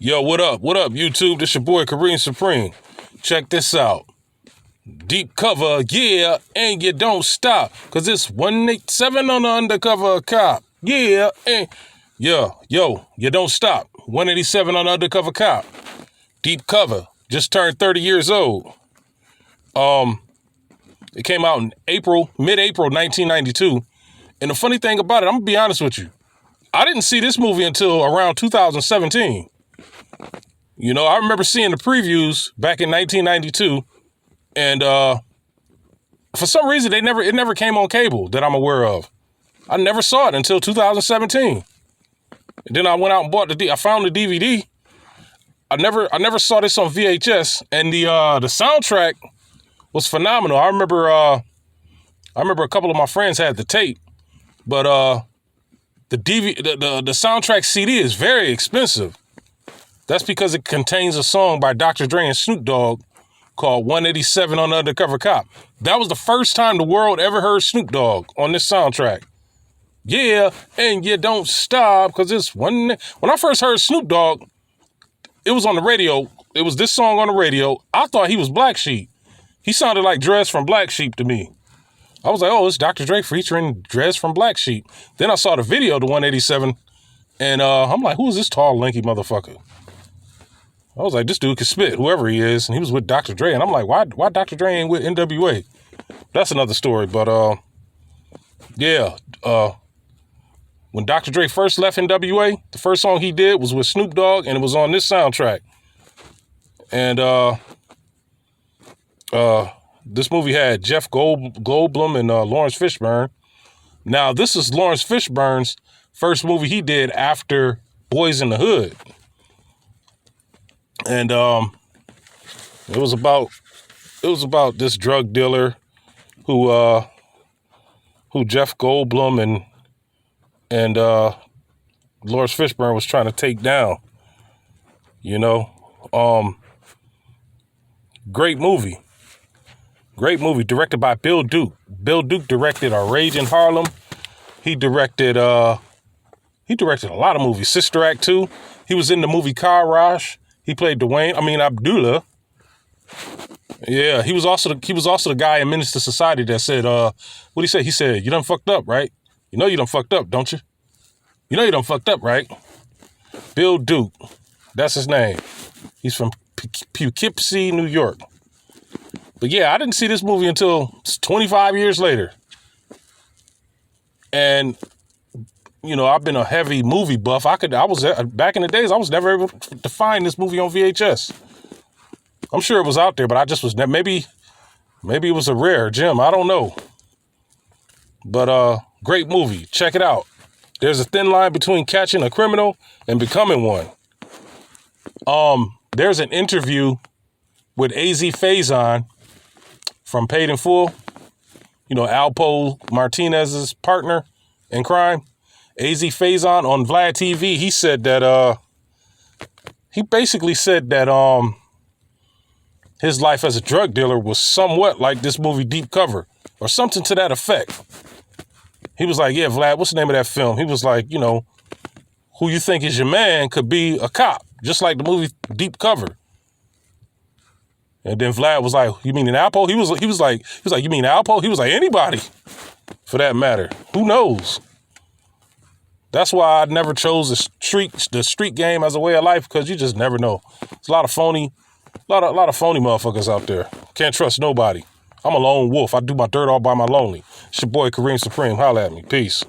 Yo, what up? What up, YouTube? This your boy, Kareem Supreme. Check this out. Deep cover, yeah, and you don't stop. Cause it's 187 on the undercover cop. Yeah, and yo, you don't stop. 187 on the undercover cop. Deep cover. Just turned 30 years old. It came out in mid-April 1992. And the funny thing about it, I'm gonna be honest with you. I didn't see this movie until around 2017. You know, I remember seeing the previews back in 1992, and for some reason it never came on cable that I'm aware of. I never saw it until 2017. And then I went out and bought I found the DVD. I never saw this on VHS, and the soundtrack was phenomenal. I remember a couple of my friends had the tape, but the soundtrack CD is very expensive. That's because it contains a song by Dr. Dre and Snoop Dogg called 187 on the Undercover Cop. That was the first time the world ever heard Snoop Dogg on this soundtrack. Yeah, and you don't stop, because it's when I first heard Snoop Dogg, it was on the radio. It was this song on the radio. I thought he was Black Sheep. He sounded like Drez from Black Sheep to me. I was like, oh, it's Dr. Dre featuring Drez from Black Sheep. Then I saw the video to 187, and I'm like, who is this tall, lanky motherfucker? I was like, this dude can spit, whoever he is. And he was with Dr. Dre. And I'm like, why Dr. Dre ain't with NWA? That's another story. But, when Dr. Dre first left NWA, the first song he did was with Snoop Dogg, and it was on this soundtrack. And this movie had Jeff Goldblum and Lawrence Fishburne. Now, this is Lawrence Fishburne's first movie he did after Boys in the Hood. And it was about this drug dealer who Jeff Goldblum and Lawrence Fishburne was trying to take down. You know, great movie, directed by Bill Duke. Bill Duke directed A Rage in Harlem. He directed a lot of movies. Sister Act 2. He was in the movie Car Wash. He played Abdullah. Yeah, he was also the guy in Menace to Society that said, what'd he say? He said, you done fucked up, right? You know you done fucked up, don't you? You know you done fucked up, right? Bill Duke. That's his name. He's from Poughkeepsie, New York. But yeah, I didn't see this movie until 25 years later. And you know, I've been a back in the days, I was never able to find this movie on VHS. I'm sure it was out there, but I just was maybe it was a rare gem. I don't know. But great movie. Check it out. There's a thin line between catching a criminal and becoming one. There's an interview with AZ Faison from Paid in Full. You know, Alpo Martinez's partner in crime. AZ Faison on Vlad TV, he said that he basically said that his life as a drug dealer was somewhat like this movie Deep Cover, or something to that effect. He was like, yeah, Vlad, what's the name of that film? He was like, you know, who you think is your man could be a cop, just like the movie Deep Cover. And then Vlad was like, you mean an Alpo? He was like, you mean Alpo? He was like, anybody, for that matter. Who knows? That's why I never chose the street game as a way of life, because you just never know. There's a lot of phony motherfuckers out there. Can't trust nobody. I'm a lone wolf. I do my dirt all by my lonely. It's your boy Kareem Supreme. Holla at me. Peace.